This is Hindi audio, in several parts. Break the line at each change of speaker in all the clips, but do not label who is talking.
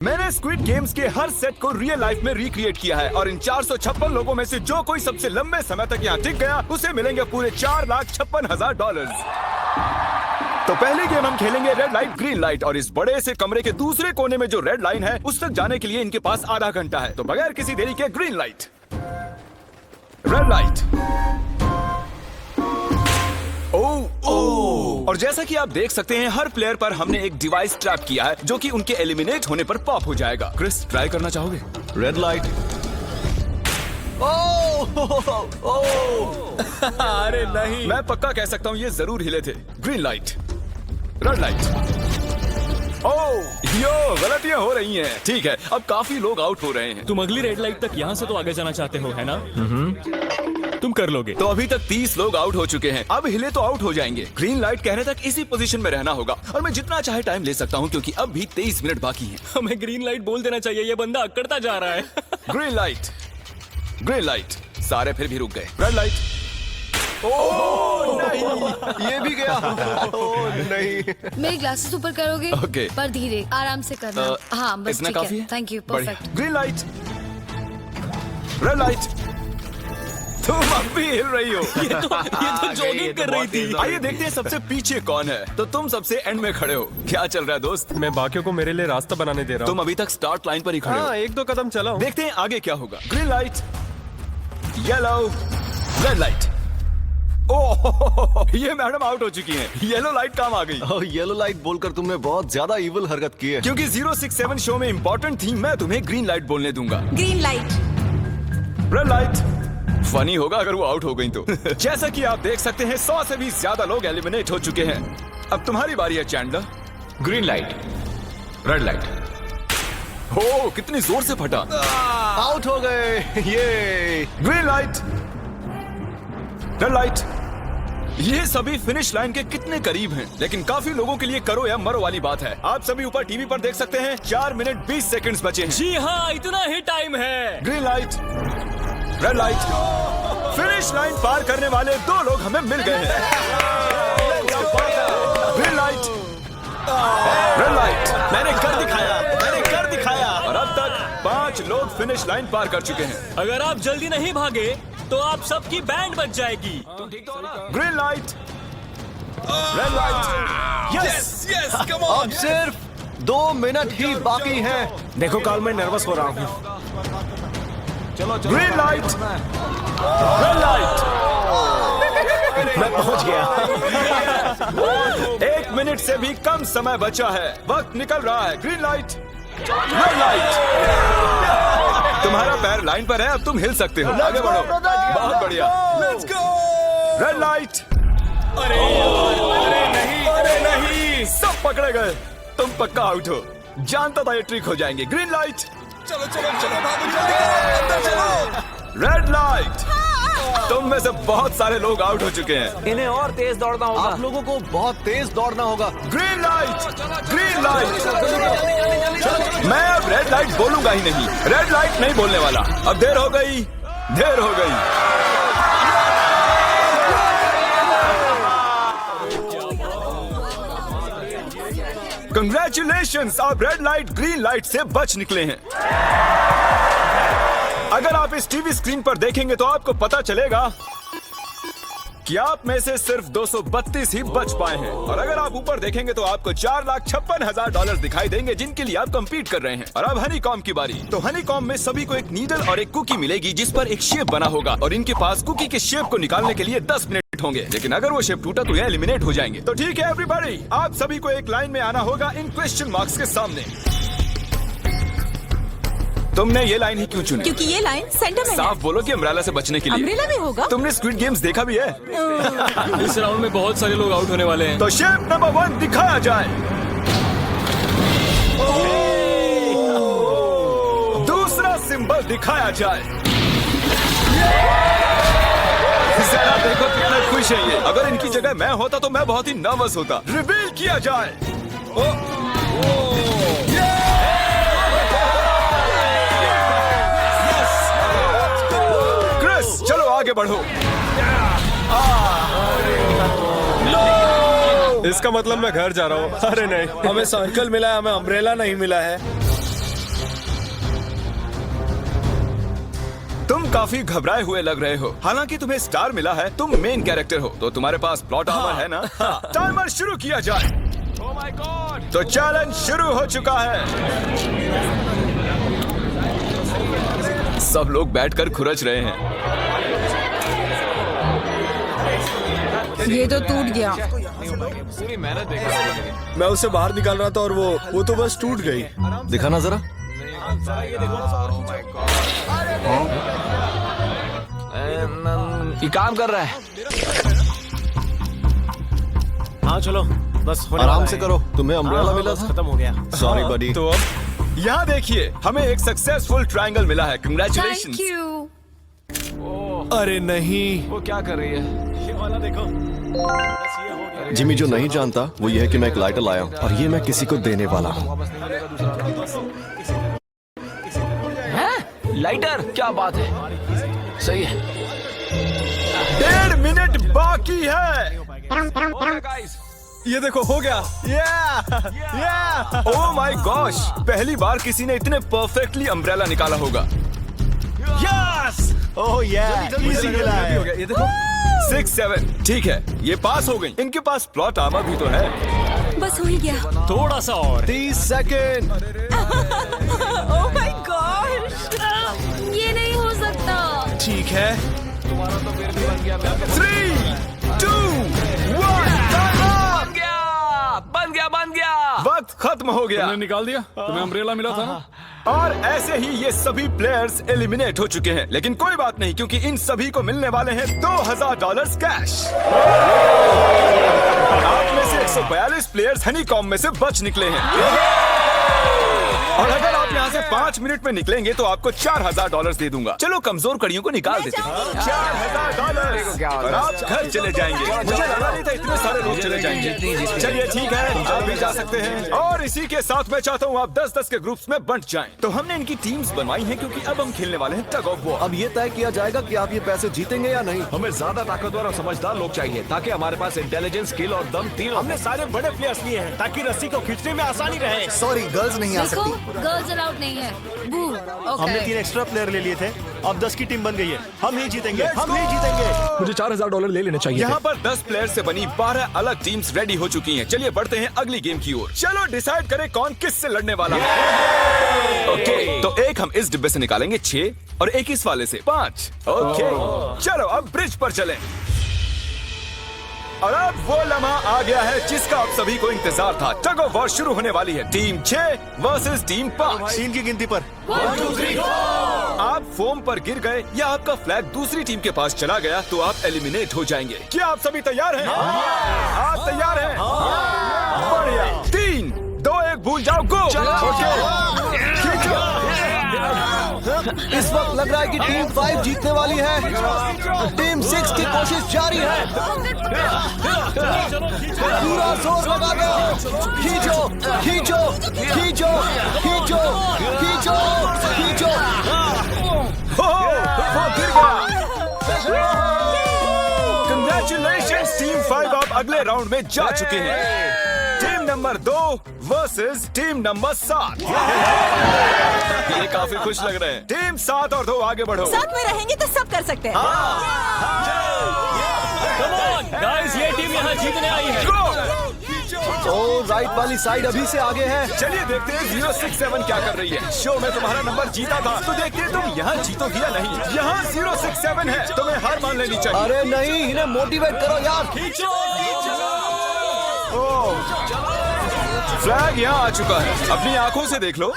मैंने स्क्विड गेम्स के हर सेट को रियल लाइफ में रिक्रिएट किया है और इन 456 लोगों में से जो कोई सबसे लंबे समय तक यहाँ टिक गया उसे मिलेंगे पूरे $4,56,000। तो पहले गेम हम खेलेंगे रेड लाइट ग्रीन लाइट और इस बड़े से कमरे के दूसरे कोने में जो रेड लाइन है उस तक जाने के लिए इनके पास आधा घंटा है। तो बगैर किसी देरी के ग्रीन लाइट, रेड लाइट। और जैसा कि आप देख सकते हैं हर प्लेयर पर हमने एक डिवाइस ट्रैप किया है जो कि उनके एलिमिनेट होने पर पॉप हो जाएगा। क्रिस, ट्राई करना चाहोगे?
Red light.
अरे नहीं, मैं पक्का कह सकता हूँ ये जरूर हिले थे। Green light, red light. Yo, गलतियां हो रही हैं। ठीक है, अब काफी लोग आउट हो रहे हैं।
तुम अगली रेड लाइट तक यहाँ से तो आगे जाना चाहते हो, है ना? तुम कर लोगे।
तो अभी तक 30 लोग आउट हो चुके हैं। अब हिले तो आउट हो जाएंगे। ग्रीन लाइट कहने तक इसी पोजीशन में रहना होगा और मैं जितना चाहे टाइम ले सकता हूँ क्योंकि अब भी 23 मिनट बाकी हैं।
हमें ग्रीन लाइट बोल देना चाहिए, ये बंदा अकड़ता जा रहा है।
Green light, green light. सारे फिर भी रुक गए। Red light.
नहीं, ये भी गया। नहीं।
मेरे ग्लासेस ऊपर करोगे?
ओके।
पर धीरे, आराम से करना। हाँ, बस
इतना
ठीक
काफी
है।
है?
थैंक यू,
बढ़िया।
Perfect.
Green light, red light. तुम अब भी हिल रही हो।
ये तो जॉगिंग कर रही थी।
आइए देखते हैं सबसे पीछे कौन है। तो तुम सबसे एंड में खड़े हो। क्या चल रहा है दोस्त?
मैं बाकियों को मेरे लिए रास्ता बनाने दे रहा हूँ।
तुम अभी तक स्टार्ट लाइन पर ही खड़े हो।
हाँ, एक दो कदम चला हूँ।
देखते हैं आगे क्या होगा। Green light, yellow, red light. Oh, ये मैडम आउट हो चुकी हैं। येलो लाइट काम आ गई।
येलो लाइट बोलकर तुमने बहुत ज्यादा इविल हरकत की है।
क्योंकि 067 शो में इंपॉर्टेंट थी, मैं तुम्हें ग्रीन लाइट बोलने दूंगा।
Green light.
Red light. Funny होगा अगर वो आउट हो गई तो। जैसा कि आप देख सकते हैं 100 से भी ज्यादा लोग एलिमिनेट हो चुके हैं। अब तुम्हारी बारी है Chandler.
Green light, red light.
हो, कितनी जोर से फटा।
आउट हो गए। ये
ग्रीन लाइट, रेड लाइट। ये सभी फिनिश लाइन के कितने करीब हैं, लेकिन काफी लोगों के लिए करो या मरो वाली बात है। आप सभी ऊपर टीवी पर देख सकते हैं 4 मिनट 20 सेकंड्स बचे हैं।
जी हाँ, इतना ही टाइम है।
Green light, red light. Finish line पार करने वाले 2 लोग हमें मिल गए हैं। Green light, red light. मैंने कर दिखाया, मैंने कर दिखाया। और अब तक 5 लोग फिनिश लाइन पार कर चुके हैं।
अगर आप जल्दी नहीं भागे तो आप सबकी बैंड बच जाएगी।
Green light, red light. Yes, yes, come on.
अब सिर्फ 2 मिनट ही बाकी हैं।
देखो काल, मैं नर्वस हो रहा हूँ।
Green light, red light.
मैं पहुंच गया।
1 मिनट से भी कम समय बचा है। वक्त निकल रहा है। Green light, red light. तुम्हारा पैर लाइन पर है, अब तुम हिल सकते हो। आगे बढ़ो। बहुत बढ़िया। Red light. अरे नहीं, अरे नहीं, सब पकड़े गए। तुम पक्का आउट हो। जानता था ये ट्रिक हो जाएंगे। Green light. चलो चलो चलो, अंदर चलो। Red light. तुम में से बहुत सारे लोग आउट हो चुके हैं।
इन्हें और तेज दौड़ना होगा।
आप लोगों को बहुत तेज दौड़ना होगा।
Green light, green light. मैं अब रेड लाइट बोलूंगा ही नहीं। रेड लाइट नहीं बोलने वाला। अब देर हो गई, देर हो गई। कंग्रेचुलेशंस, आप रेड लाइट ग्रीन लाइट से बच निकले हैं। अगर आप इस टीवी स्क्रीन पर देखेंगे तो आपको पता चलेगा कि आप में से सिर्फ 232 ही बच पाए हैं। और अगर आप ऊपर देखेंगे तो आपको $4,56,000 दिखाई देंगे जिनके लिए आप कम्पीट कर रहे हैं। और अब हनी कॉम की बारी। तो हनी कॉम में सभी को एक नीडल और एक कुकी मिलेगी जिस पर एक शेप बना होगा और इनके पास कुकी के शेप को निकालने के लिए 10 मिनट होंगे। लेकिन अगर वो शेप टूटा तो ये एलिमिनेट हो जाएंगे। तो ठीक है एवरीबॉडी, आप सभी को एक लाइन में आना होगा इन क्वेश्चन मार्क्स के सामने। तुमने ये लाइन ही क्यों चुनी?
क्योंकि ये लाइन सेंटर में
साफ बोलो कि अम्ब्रेला से बचने के लिए।
अम्ब्रेला भी होगा?
तुमने स्क्विड गेम्स देखा भी है?
इस राउंड में बहुत सारे लोग आउट होने वाले हैं।
तो शेप नंबर 1 दिखाया जाए। दूसरा सिंबल दिखाया जाए। जरा देखो कितना खुश है ये। अगर इनकी जगह मैं होता तो मैं बहुत ही नर्वस होता। रिवील किया जाए। क्रिस, चलो आगे बढ़ो।
इसका मतलब मैं घर जा रहा हूँ। अरे नहीं,
हमें सर्कल मिला है, हमें अम्ब्रेला नहीं मिला है।
काफी घबराए हुए लग रहे हो। हालांकि तुम्हें स्टार मिला है, तुम मेन कैरेक्टर हो, तो तुम्हारे पास प्लॉट आर्मर है ना? टाइमर शुरू किया जाए।
Oh my God!
तो चैलेंज शुरू हो चुका है। सब लोग बैठकर खुरच रहे हैं।
ये तो टूट गया।
पूरी मेहनत देखो।
मैं उसे बाहर निकाल रहा था और वो तो बस टूट गई। दिखाना जरा।
ये काम कर रहा है।
हाँ चलो, बस होने
आराम
वाला
से
है।
करो। तुम्हें अम्ब्रेला मिला
बस
था?
खत्म हो गया।
सॉरी बडी।
तो अब यहाँ देखिए, हमें एक सक्सेसफुल ट्रायंगल मिला है। कंग्रेचुलेशन।
Thank you.
अरे नहीं।
वो क्या कर रही है?
ये वाला देखो। बस ये हो गया।
जिमी जो नहीं जानता वो ये है कि मैं एक लाइटर लाया हूँ और ये मैं किसी को देने वाला हूँ।
लाइटर? क्या बात है, सही है।
1.5 मिनट बाकी है।
गाइस,
ये देखो, हो गया। ओह माय गॉश, पहली बार किसी ने इतने परफेक्टली अम्ब्रेला निकाला होगा।
यस! ओह yeah! इजी मिला है।
ये देखो, 6-7। ठीक है, ये पास हो गई। इनके पास प्लॉट आर्मर भी तो है।
बस हो ही गया।
थोड़ा सा और।
30 सेकेंड।
Oh my God!
ये नहीं हो सकता।
ठीक है।
3, 2, 1,
बन गया।
वक्त खत्म हो गया।
तुमने निकाल दिया? तुम्हें अम्ब्रेला मिला था ना?
और ऐसे ही ये सभी प्लेयर्स एलिमिनेट हो चुके हैं। लेकिन कोई बात नहीं, क्योंकि इन सभी को मिलने वाले हैं $2000 कैश। आप में से 142 प्लेयर्स हनीकॉम में से बच निकले हैं। और अगर आप यहाँ से 5 मिनट में निकलेंगे तो आपको $4000 दे दूंगा। चलो कमजोर कड़ियों को निकाल देते हैं। $4000 और आप घर चले जाएंगे। मुझे लगा नहीं था इतने सारे लोग चले जाएंगे। चलिए ठीक है, आप भी जा सकते हैं। और इसी के साथ मैं चाहता हूँ आप 10-10 के ग्रुप्स में बंट जाएं। तो हमने इनकी टीम्स बनवाई हैं क्योंकि अब हम खेलने वाले हैं टग ऑफ वॉर।
अब ये तय किया जाएगा कि आप ये पैसे जीतेंगे या नहीं।
हमें ज्यादा ताकतवर और समझदार लोग चाहिए ताकि हमारे पास इंटेलिजेंस, स्किल और दम तीनों।
हमने सारे बड़े प्लेयर्स लिए हैं ताकि रस्सी को खींचने में आसानी रहे।
सॉरी, गर्ल्स नहीं आ
देखो,
सकती।
गर्ल्स अलाउड नहीं है। बू।
हमने 3 एक्स्ट्रा प्लेयर ले लिए थे। अब 10 की टीम बन गई है। हम ही जीतेंगे, हम ही जीतेंगे।
मुझे $4000 ले लेने चाहिए।
यहाँ पर 10 प्लेयर से बनी 12 अलग टीम्स रेडी हो चुकी हैं। चलिए बढ़ते हैं अगली गेम की ओर। चलो डिसाइड करें कौन किस से लड़ने वाला है। ओके, तो एक हम इस डिब्बे से निकालेंगे 6 और एक इस वाले से 5। ओके, चलो अब ब्रिज पर चलें। और अब वो लम्हा आ गया है जिसका आप सभी को इंतजार था। टग ऑफ वॉर शुरू होने वाली है। Team 6 versus team 5।
3 की गिनती पर।
1, 2, 3, 4।
आप फोम पर गिर गए या आपका फ्लैग दूसरी टीम के पास चला गया तो आप एलिमिनेट हो जाएंगे। क्या आप सभी तैयार हैं? आप तैयार हैं? बढ़िया। 3, 2, 1 भूल जाओ, गो। ओके, खींचो।
इस वक्त लग रहा है कि टीम 5 जीतने वाली है। टीम 6 की कोशिश जारी है। पूरा जोर लगा दो। खींचो, खींचो, खींचो, खींचो, खींचो, खींचो।
वो गिर गया। कंग्रेचुलेशंस टीम 5, आप अगले राउंड में जा चुके हैं। Team number 2 versus team number 7। ये काफी खुश लग रहे हैं। टीम 7 और 2 आगे बढ़ो।
साथ में रहेंगे तो सब कर सकते हैं।
गाइस, ये टीम यहाँ जीतने आई है।
ओ, राइट वाली साइड अभी से आगे है।
चलिए देखते हैं 067 क्या कर रही है। शो में तुम्हारा नंबर जीता था तो देखते हैं तुम यहाँ जीतोगी या नहीं। यहाँ 067 है, तुम्हें हार मान लेनी चाहिए।
अरे नहीं, इन्हें मोटिवेट करो यार।
फ्लैग यहाँ आ चुका है, अपनी आंखों से देख लो।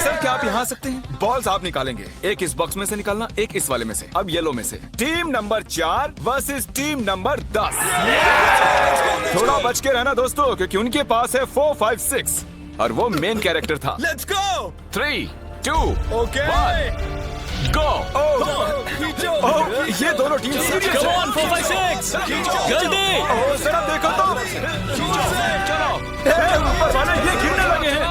सर क्या आप यहाँ आ सकते हैं? बॉल्स आप निकालेंगे। एक इस बॉक्स में से निकालना, एक इस वाले में से। अब येलो में से। Team number 4 versus team number 10। थोड़ा बच के रहना दोस्तों, क्योंकि उनके पास है 4, 5, 6 और वो मेन कैरेक्टर था।
Let's go.
3, 2,
ओके।
1 गो। ये दोनों टीम सीरियस
Come
है।
on, 4, 5, 6 जल्दी।
जरा देखो तो। चलो, ऊपर वाले ये गिरने लगे हैं।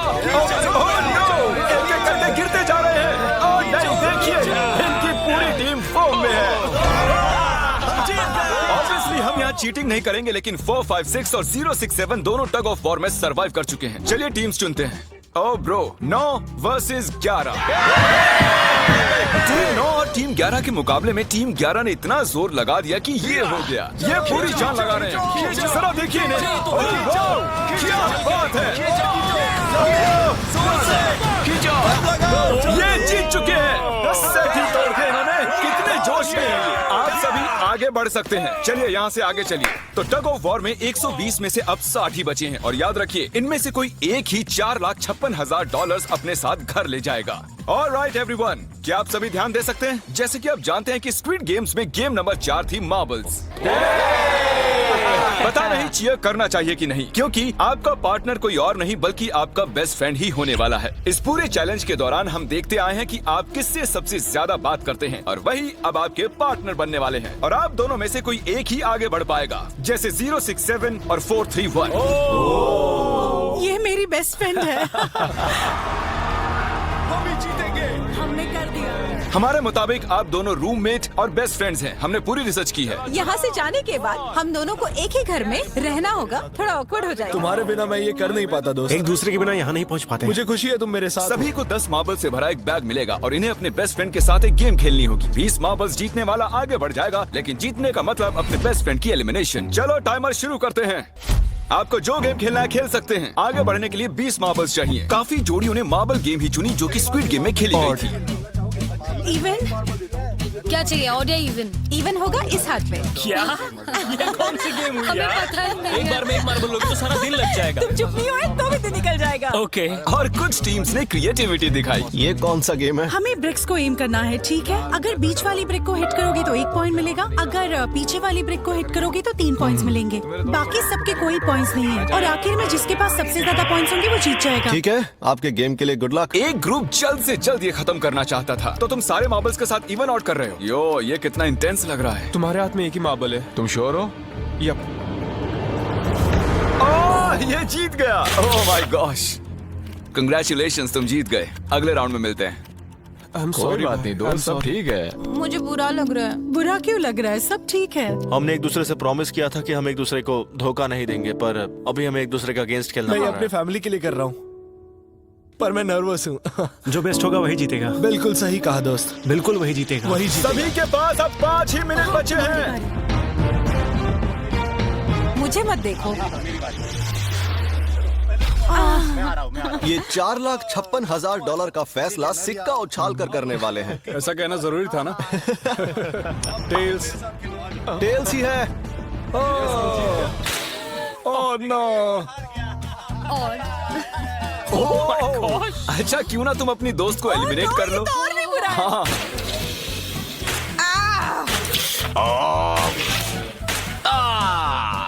एक एक करके गिरते जा रहे हैं। और नहीं, देखिए इनकी पूरी टीम फॉर्म में है। ऑब्वियसली हम यहाँ चीटिंग नहीं करेंगे, लेकिन 4, 5, 6 और 067 दोनों टग ऑफ वॉर में सरवाइव कर चुके हैं। चलिए टीम्स चुनते हैं। ओ ब्रो, 9 वर्सेस 11। टीम 9 और टीम 11 के मुकाबले में टीम 11 ने इतना जोर लगा दिया कि ये हो गया। ये पूरी जान लगा रहे हैं। जरा देखिए इन्हें। क्या बात है। ये जीत चुके हैं। सेटिंग तोड़ के इन्होंने। कितने जोश में हैं ये। आप सभी आगे बढ़ सकते हैं। चलिए यहाँ से आगे चलिए। तो टग ऑफ वॉर में 120 में से अब 60 ही बचे हैं और याद रखिए इनमें से कोई एक ही $4,56,000 अपने साथ घर ले जाएगा। ऑलराइट एवरीवन, क्या आप सभी ध्यान दे सकते हैं? जैसे कि आप जानते हैं कि स्क्विड गेम्स में गेम नंबर 4 थी मार्बल्स। पता नहीं चीयर करना चाहिए कि नहीं, क्योंकि आपका पार्टनर कोई और नहीं बल्कि आपका बेस्ट फ्रेंड ही होने वाला है। इस पूरे चैलेंज के दौरान हम देखते आए हैं कि आप किससे सबसे ज्यादा बात करते हैं और वही अब आपके पार्टनर बनने वाले हैं। और आप दोनों में से कोई एक ही आगे बढ़ पाएगा, जैसे 067 और 431।
ये मेरी बेस्ट फ्रेंड है। हमने कर दिया।
हमारे मुताबिक आप दोनों रूममेट और बेस्ट फ्रेंड्स हैं। हमने पूरी रिसर्च की है।
यहाँ से जाने के बाद हम दोनों को एक ही घर में रहना होगा। थोड़ा ऑकवर्ड हो जाएगा।
तुम्हारे बिना मैं ये कर नहीं पाता दोस्त।
एक दूसरे के बिना यहाँ नहीं पहुँच पाते।
मुझे खुशी है तुम मेरे साथ हो।
सभी को 10 मार्बल से भरा एक बैग मिलेगा और इन्हें अपने बेस्ट फ्रेंड के साथ एक गेम खेलनी होगी। 20 मार्बल्स जीतने वाला आगे बढ़ जाएगा, लेकिन जीतने का मतलब अपने बेस्ट फ्रेंड की एलिमिनेशन। चलो टाइमर शुरू करते हैं। आपको जो गेम खेलना है खेल सकते हैं। आगे बढ़ने के लिए 20 मार्बल्स चाहिए। काफी जोड़ियों ने मार्बल गेम ही चुनी जो कि स्क्विड गेम में खेली गई थी।
इवन
क्या चाहिए? ऑड या इवन?
इवन होगा इस हाथ में।
क्या? ये कौन सी गेम हुई
हमें
यार?
पता ही नहीं
एक
है।
बार में एक मार्बल लोगे तो सारा दिन लग जाएगा।
तुम चुप नहीं हो तो भी दिन निकल जाएगा।
ओके।
और कुछ टीम्स ने क्रिएटिविटी दिखाई।
ये कौन सा गेम है?
हमें ब्रिक्स को एम करना है, ठीक है? अगर बीच वाली ब्रिक को हिट करोगे तो 1 पॉइंट मिलेगा। अगर पीछे वाली ब्रिक को हिट करोगे तो 3 पॉइंट्स मिलेंगे। बाकी सबके कोई पॉइंट्स नहीं है और आखिर में जिसके पास सबसे ज्यादा पॉइंट्स होंगे वो जीत जाएगा।
ठीक है, आपके गेम के लिए गुड लक।
एक ग्रुप जल्द से जल्द ये खत्म करना चाहता था, तो तुम सारे मार्बल्स के साथ इवन आउट कर रहे हो। यो, ये कितना इंटेंस लग रहा है।
तुम्हारे हाथ में एक ही मार्बल है।
तुम श्योर हो?
यप।
ये जीत गया। ओह माय गॉश, कंग्रेचुलेशंस, तुम जीत गए। अगले राउंड में मिलते हैं।
कोई बात नहीं दोस्त, सब ठीक है।
मुझे बुरा लग रहा है।
बुरा क्यों लग रहा है? सब ठीक है।
हमने एक दूसरे से प्रॉमिस किया था कि हम एक दूसरे को धोखा नहीं देंगे, पर अभी हमें एक दूसरे का अगेंस्ट खेलना
मैं
पड़
ये
रहा
अपने
है।
फैमिली के लिए कर रहा हूँ, पर मैं नर्वस हूँ।
जो बेस्ट होगा वही जीतेगा।
बिल्कुल सही कहा दोस्त,
बिल्कुल वही जीतेगा।
वही जीतेगा।
सभी के पास अब 5 ही मिनट बचे हैं।
मुझे मत देखो।
ये $4,56,000 का फैसला सिक्का उछाल कर करने वाले हैं।
ऐसा कहना जरूरी था ना।
टेल्स ही है।
Oh no.
और
अच्छा, क्यों ना तुम अपनी दोस्त को एलिमिनेट कर लो।
और भी बुरा है।
हाँ।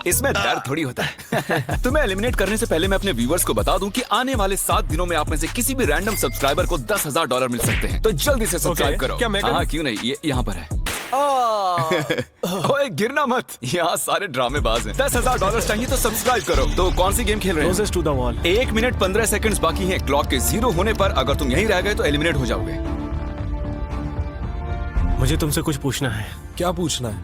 इसमें डर थोड़ी होता है। तुम्हें एलिमिनेट करने से पहले मैं अपने व्यूअर्स को बता दूं कि आने वाले 7 दिनों में आप में से किसी भी रैंडम सब्सक्राइबर को $10,000 मिल सकते हैं। तो जल्दी से सब्सक्राइब
Okay,
करो।
क्या मैं करूं?
हाँ, क्यों नहीं, ये यहाँ पर है। ओए, गिरना मत, यहाँ सारे ड्रामेबाज हैं। $10,000 चाहिए तो सब्सक्राइब करो। तो कौन सी गेम खेल रहे हैं?
Closest to the wall।
1 minute 15 seconds बाकी हैं। क्लॉक के 0 होने पर अगर तुम यहीं रह गए तो एलिमिनेट हो जाओगे।
मुझे तुमसे कुछ पूछना है।
क्या पूछना है?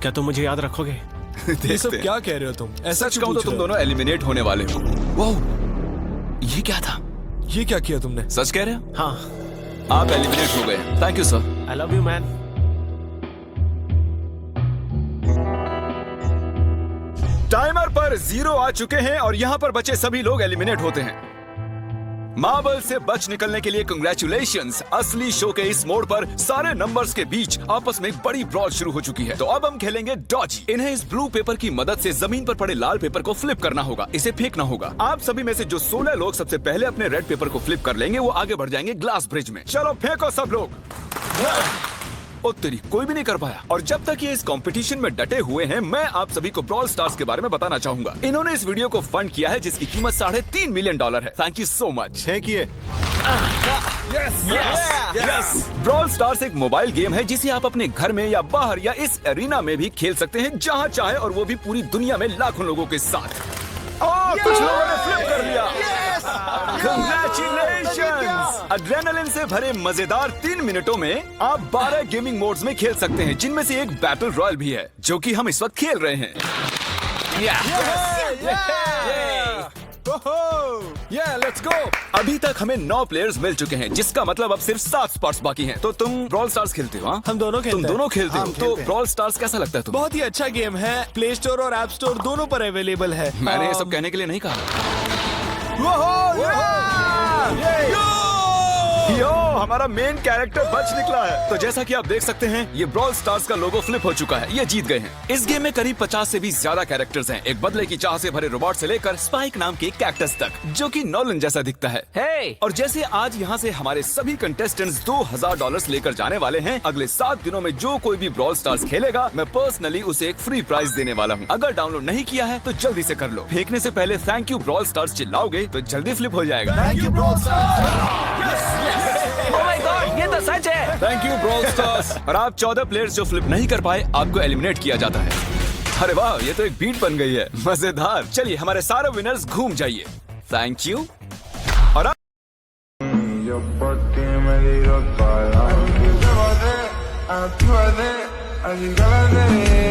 क्या तुम मुझे याद रखोगे?
ये सब क्या कह रहे हो तुम? ऐसा
सच
क्यों
कहूं तो
पूछ
तुम
रहे हो?
दोनों एलिमिनेट होने वाले हो। वाओ, ये क्या था?
ये क्या किया तुमने?
सच कह रहे हो?
हाँ।
आप एलिमिनेट हो गए। Thank you sir.
I love you man.
Timer पर 0 आ चुके हैं और यहाँ पर बचे सभी लोग एलिमिनेट होते हैं। मार्बल से बच निकलने के लिए कंग्रेचुलेशंस। असली शो के इस मोड़ पर सारे नंबर्स के बीच आपस में एक बड़ी ब्रॉल शुरू हो चुकी है। तो अब हम खेलेंगे डॉजी। इन्हें इस ब्लू पेपर की मदद से जमीन पर पड़े लाल पेपर को फ्लिप करना होगा। इसे फेंकना होगा। आप सभी में से जो 16 लोग सबसे पहले अपने रेड पेपर को फ्लिप कर लेंगे वो आगे बढ़ जाएंगे ग्लास ब्रिज में। चलो फेंको सब लोग। ओ तेरी, कोई भी नहीं कर पाया। और जब तक ये इस कंपटीशन में डटे हुए हैं, मैं आप सभी को ब्रॉल स्टार्स के बारे में बताना चाहूंगा। इन्होंने इस वीडियो को फंड किया है जिसकी कीमत $3.5 मिलियन है। Thank you so much.
फेंकिए।
ब्रॉल स्टार्स एक मोबाइल गेम है जिसे आप अपने घर में या बाहर या इस एरिना में भी खेल सकते हैं, जहां चाहे, और वो भी पूरी दुनिया में लाखों लोगों के साथ। कुछ लोगों ने फ्लिप कर लिया। Congratulations! एड्रेनलिन से भरे मजेदार 3 मिनटों में आप 12 गेमिंग मोड्स में खेल सकते हैं, जिनमें से एक बैटल रॉयल भी है, जो कि हम इस वक्त खेल रहे हैं। Yeah, let's go. अभी तक हमें 9 प्लेयर्स मिल चुके हैं, जिसका मतलब अब सिर्फ 7 स्पॉट्स बाकी हैं। तो तुम ब्रॉल स्टार्स खेलते हो? हाँ?
हम दोनों खेलते
तुम
हैं।
दोनों खेलते हो?
हम
तो
खेलते हैं।
ब्रॉल स्टार्स कैसा लगता है तुम्हें?
बहुत ही अच्छा गेम है, प्ले स्टोर और ऐप स्टोर दोनों पर अवेलेबल है।
मैंने ये सब कहने के लिए नहीं कहा। यो, हमारा मेन कैरेक्टर बच निकला है। तो जैसा कि आप देख सकते हैं, ये ब्रॉल स्टार्स का लोगो फ्लिप हो चुका है। ये जीत गए हैं। इस गेम में करीब 50 से भी ज्यादा कैरेक्टर्स हैं। एक बदले की चाह से भरे रोबोट से लेकर स्पाइक नाम के कैक्टस तक, जो कि नॉलन जैसा दिखता है।
Hey!
और जैसे आज यहाँ से हमारे सभी कंटेस्टेंट्स $2000 लेकर जाने वाले हैं, अगले 7 दिनों में जो कोई भी ब्रॉल स्टार्स खेलेगा, मैं पर्सनली उसे एक फ्री प्राइज देने वाला हूँ। अगर डाउनलोड नहीं किया है तो जल्दी से कर लो। फेंकने से पहले थैंक यू ब्रॉल स्टार्स चिल्लाओगे तो जल्दी फ्लिप हो जाएगा।
Thank you brawl stars.
Oh my God, ये तो सच है।
Thank you brawl stars. और आप 14 प्लेयर्स जो फ्लिप नहीं कर पाए, आपको एलिमिनेट किया जाता है। अरे वाह, ये तो एक बीट बन गई है। मजेदार। चलिए हमारे सारे विनर्स घूम जाइए। Thank you. और अब
Yo por ti me digo toda la noche. Actívate, así que la